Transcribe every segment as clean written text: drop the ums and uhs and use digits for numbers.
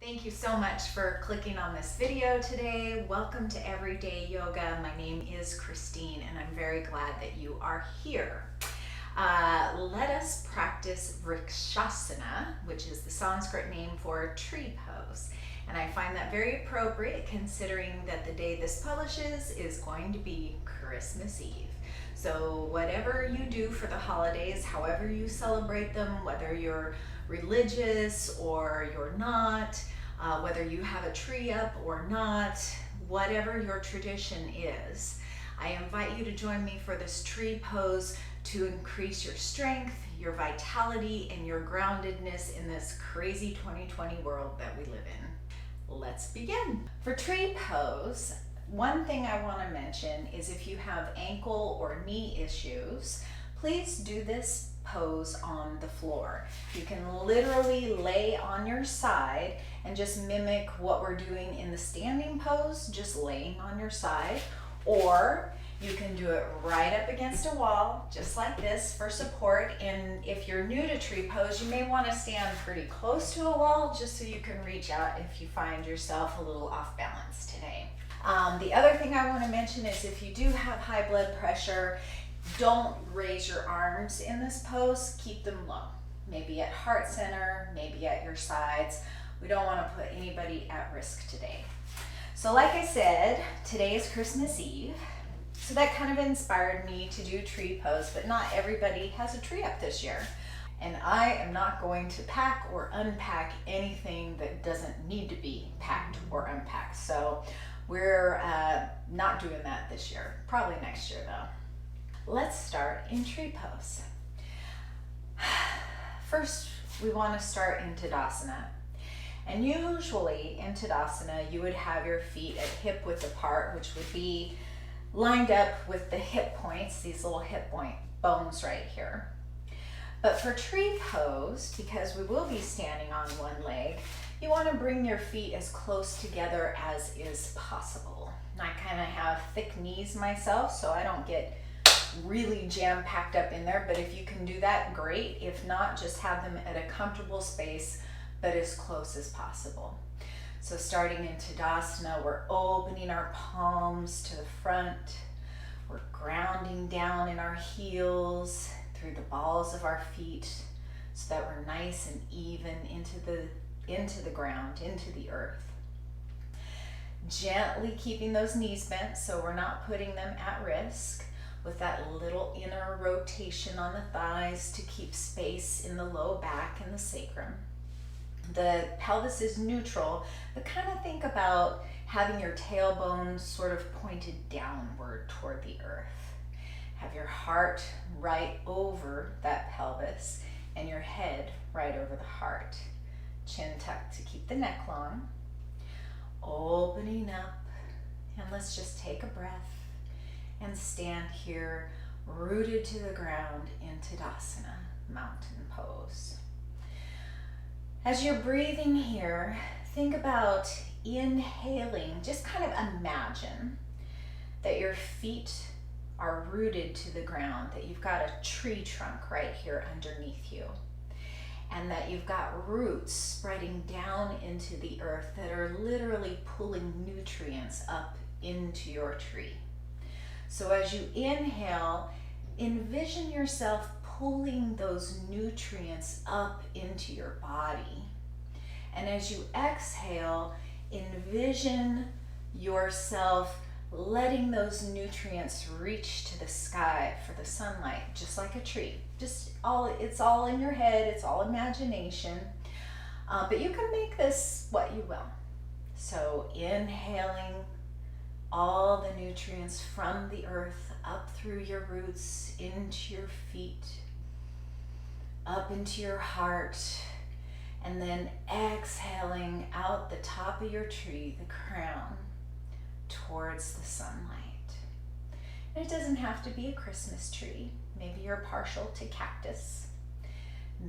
Thank you so much for clicking on this video today. Welcome to Everyday Yoga. My name is Christine and I'm very glad that you are here. Let us practice Vriksasana, which is the Sanskrit name for tree pose. And I find that very appropriate considering that the day this publishes is going to be Christmas Eve. So whatever you do for the holidays, however you celebrate them, whether you're religious or you're not, whether you have a tree up or not, whatever your tradition is, I invite you to join me for this tree pose to increase your strength, your vitality, and your groundedness in this crazy 2020 world that we live in. Let's begin. For tree pose, one thing I want to mention is if you have ankle or knee issues, please do this pose on the floor. You can literally lay on your side and just mimic what we're doing in the standing pose, just laying on your side, or you can do it right up against a wall, just like this for support. And if you're new to tree pose, you may want to stand pretty close to a wall just so you can reach out if you find yourself a little off balance today. The other thing I want to mention is if you do have high blood pressure, don't raise your arms in this pose, keep them low. Maybe at heart center, maybe at your sides. We don't want to put anybody at risk today. So like I said, today is Christmas Eve. So that kind of inspired me to do tree pose, but not everybody has a tree up this year. And I am not going to pack or unpack anything that doesn't need to be packed or unpacked. So we're not doing that this year, probably next year though. Let's start in tree pose. First, we want to start in Tadasana. And usually in Tadasana, you would have your feet at hip width apart, which would be lined up with the hip points, these little hip point bones right here. But for tree pose, because we will be standing on one leg, you want to bring your feet as close together as is possible. And I kind of have thick knees myself, so I don't get really jam-packed up in there, but if you can do that, great. If not, just have them at a comfortable space, but as close as possible. So starting in Tadasana, we're opening our palms to the front. We're grounding down in our heels through the balls of our feet so that we're nice and even into the ground, into the earth. Gently keeping those knees bent so we're not putting them at risk, with that little inner rotation on the thighs to keep space in the low back and the sacrum. The pelvis is neutral, but kind of think about having your tailbone sort of pointed downward toward the earth. Have your heart right over that pelvis and your head right over the heart. Chin tucked to keep the neck long. Opening up, and let's just take a breath and stand here rooted to the ground in Tadasana, mountain pose. As you're breathing here, think about inhaling. Just kind of imagine that your feet are rooted to the ground, that you've got a tree trunk right here underneath you, and that you've got roots spreading down into the earth that are literally pulling nutrients up into your tree. So as you inhale, envision yourself pulling those nutrients up into your body. And as you exhale, envision yourself letting those nutrients reach to the sky for the sunlight, just like a tree. It's all in your head, it's all imagination. But you can make this what you will. So inhaling all the nutrients from the earth up through your roots, into your feet, up into your heart, and then exhaling out the top of your tree, the crown, towards the sunlight. And it doesn't have to be a Christmas tree. Maybe you're partial to cactus.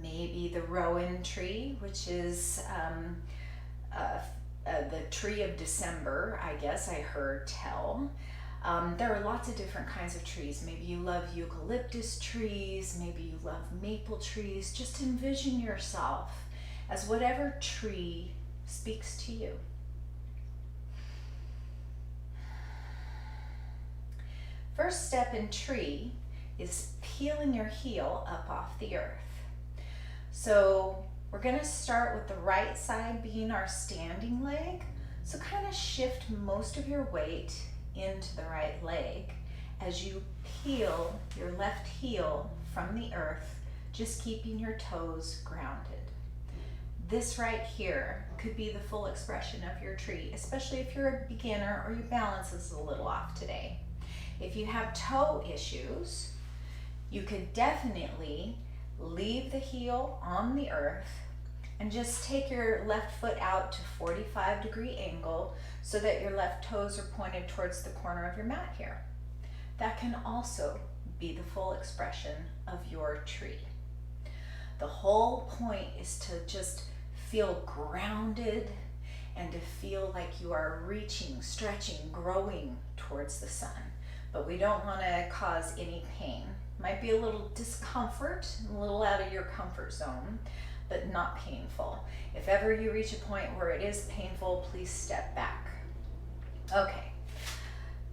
Maybe the rowan tree, which is the tree of December, I guess I heard tell. There are lots of different kinds of trees. Maybe you love eucalyptus trees, maybe you love maple trees. Just envision yourself as whatever tree speaks to you. First step in tree is peeling your heel up off the earth. So we're going to start with the right side being our standing leg. So kind of shift most of your weight into the right leg as you peel your left heel from the earth, just keeping your toes grounded. This right here could be the full expression of your tree, especially if you're a beginner or your balance is a little off today. If you have toe issues, you could definitely leave the heel on the earth and just take your left foot out to 45-degree angle so that your left toes are pointed towards the corner of your mat here. That can also be the full expression of your tree. The whole point is to just feel grounded and to feel like you are reaching, stretching, growing towards the sun. But we don't want to cause any pain. Might be a little discomfort, a little out of your comfort zone, but not painful. If ever you reach a point where it is painful, please step back. Okay,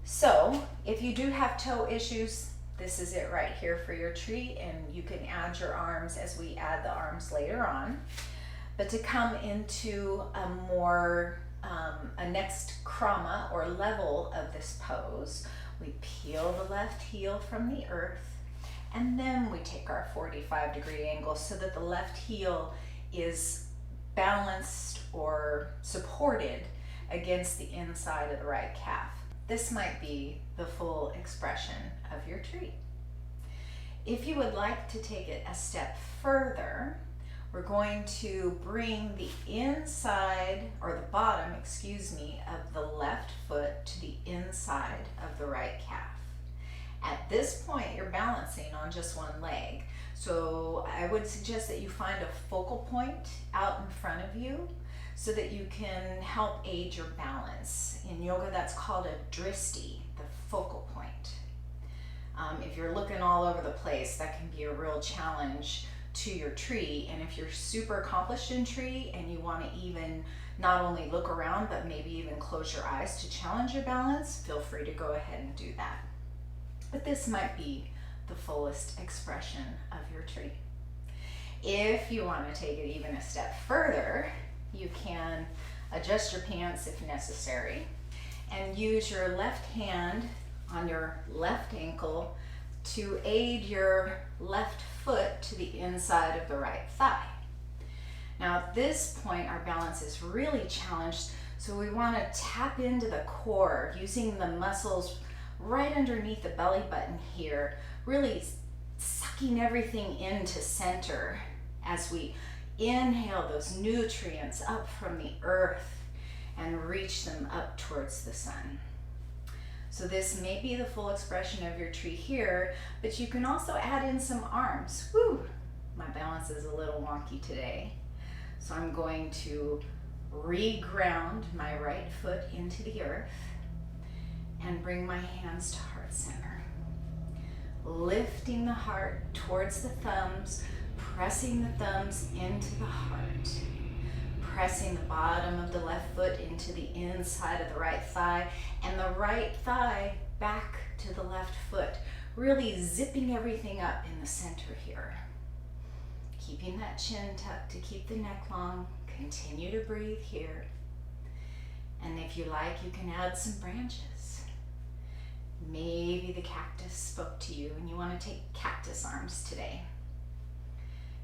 so if you do have toe issues, this is it right here for your tree, and you can add your arms as we add the arms later on. But to come into a more, a next krama or level of this pose, we peel the left heel from the earth, and then we take our 45-degree angle so that the left heel is balanced or supported against the inside of the right calf. This might be the full expression of your tree. If you would like to take it a step further, we're going to bring the inside, or the bottom, of the left foot to the inside of the right calf. At this point, you're balancing on just one leg. So I would suggest that you find a focal point out in front of you so that you can help aid your balance. In yoga, that's called a dristi, the focal point. If you're looking all over the place, that can be a real challenge to your tree. And if you're super accomplished in tree and you want to even not only look around, but maybe even close your eyes to challenge your balance, feel free to go ahead and do that. But this might be the fullest expression of your tree. If you want to take it even a step further, you can adjust your pants if necessary and use your left hand on your left ankle to aid your left foot to the inside of the right thigh. Now at this point, our balance is really challenged, so we want to tap into the core using the muscles right underneath the belly button here, really sucking everything into center as we inhale those nutrients up from the earth and reach them up towards the sun. So this may be the full expression of your tree here, but you can also add in some arms. Woo! My balance is a little wonky today. So I'm going to re-ground my right foot into the earth and bring my hands to heart center. Lifting the heart towards the thumbs, pressing the thumbs into the heart. Pressing the bottom of the left foot into the inside of the right thigh and the right thigh back to the left foot, really zipping everything up in the center here. Keeping that chin tucked to keep the neck long. Continue to breathe here. And if you like, you can add some branches. Maybe the cactus spoke to you and you want to take cactus arms today.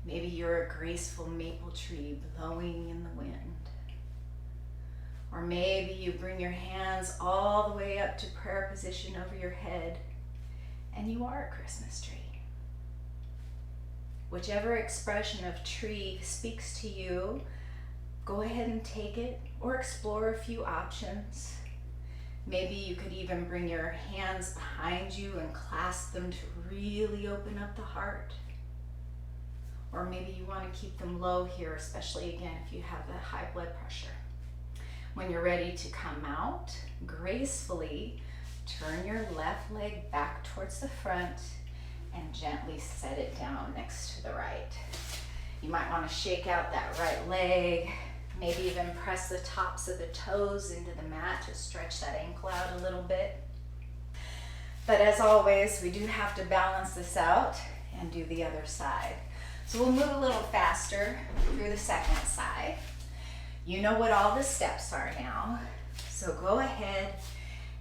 Maybe you're a graceful maple tree blowing in the wind. Or maybe you bring your hands all the way up to prayer position over your head and you are a Christmas tree. Whichever expression of tree speaks to you, go ahead and take it or explore a few options. Maybe you could even bring your hands behind you and clasp them to really open up the heart. Or maybe you want to keep them low here, especially again if you have a high blood pressure. When you're ready to come out, gracefully turn your left leg back towards the front and gently set it down next to the right. You might want to shake out that right leg, Maybe even press the tops of the toes into the mat to stretch that ankle out a little bit. But as always, we do have to balance this out and do the other side. So we'll move a little faster through the second side. You know what all the steps are now. So go ahead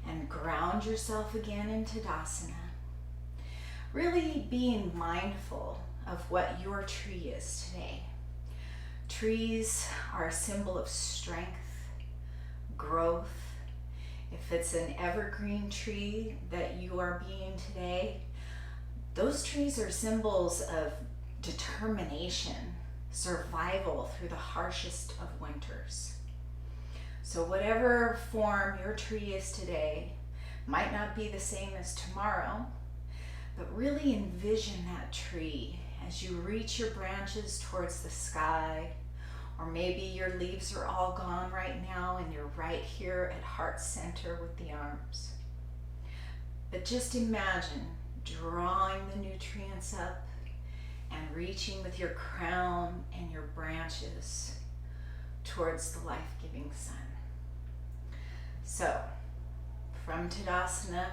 and ground yourself again in Tadasana. Really being mindful of what your tree is today. Trees are a symbol of strength, growth. If it's an evergreen tree that you are being today, those trees are symbols of determination, survival through the harshest of winters. So whatever form your tree is today might not be the same as tomorrow, but really envision that tree as you reach your branches towards the sky, or maybe your leaves are all gone right now and you're right here at heart center with the arms. But just imagine drawing the nutrients up and reaching with your crown and your branches towards the life-giving sun. So, from Tadasana,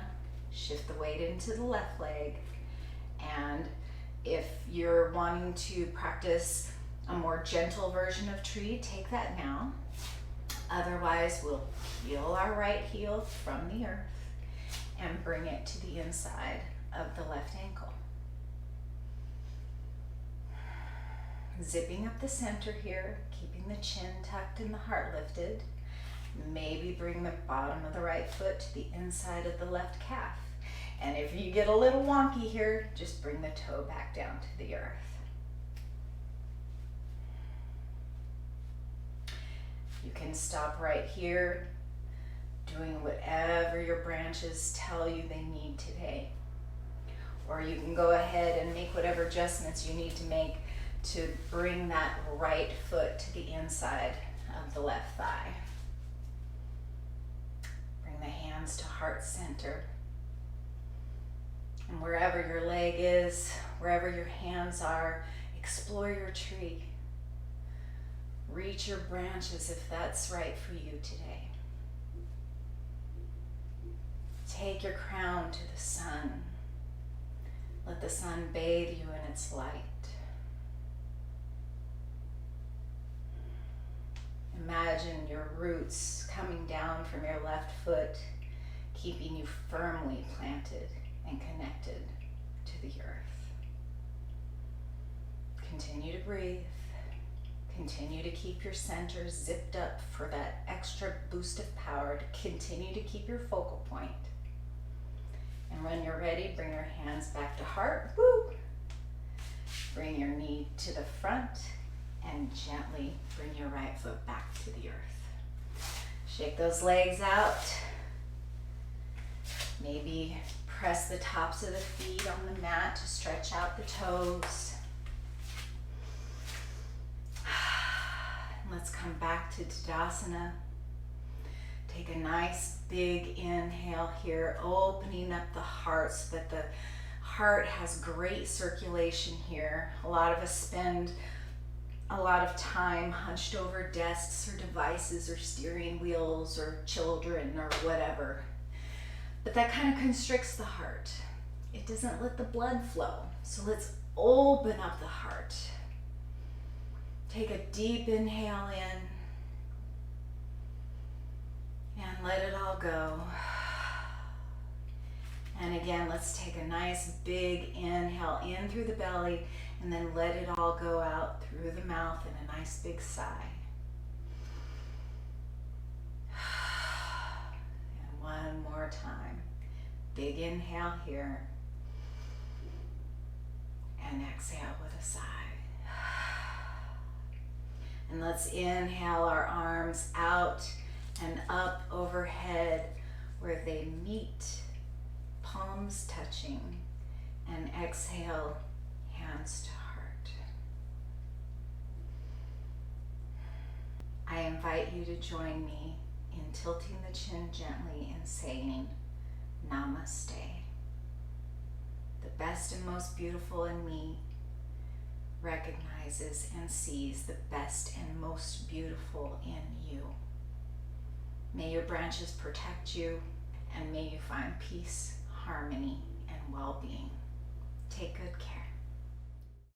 shift the weight into the left leg, and if you're wanting to practice a more gentle version of tree, take that now. Otherwise, we'll heel our right heel from the earth and bring it to the inside of the left ankle. Zipping up the center here, keeping the chin tucked and the heart lifted. Maybe bring the bottom of the right foot to the inside of the left calf. And if you get a little wonky here, just bring the toe back down to the earth. You can stop right here, doing whatever your branches tell you they need today. Or you can go ahead and make whatever adjustments you need to make to bring that right foot to the inside of the left thigh. Bring the hands to heart center. And wherever your leg is, wherever your hands are, explore your tree. Reach your branches if that's right for you today. Take your crown to the sun. Let the sun bathe you in its light. Imagine your roots coming down from your left foot, keeping you firmly planted and connected to the earth. Continue to breathe. Continue to keep your center zipped up for that extra boost of power to continue to keep your focal point. And when you're ready, bring your hands back to heart. Woo! Bring your knee to the front and gently bring your right foot back to the earth. Shake those legs out. Maybe press the tops of the feet on the mat to stretch out the toes. Let's come back to Tadasana. Take a nice big inhale here, opening up the heart so that the heart has great circulation here. A lot of us spend a lot of time hunched over desks or devices or steering wheels or children or whatever. But that kind of constricts the heart. It doesn't let the blood flow. So let's open up the heart. Take a deep inhale in and let it all go. And again, let's take a nice big inhale in through the belly and then let it all go out through the mouth in a nice big sigh. And one more time. Big inhale here. And exhale with a sigh. And let's inhale our arms out and up overhead where they meet, palms touching, and exhale, hands to heart. I invite you to join me in tilting the chin gently and saying, Namaste. The best and most beautiful in me recognizes and sees the best and most beautiful in you. May your branches protect you, and may you find peace, harmony, and well-being. Take good care.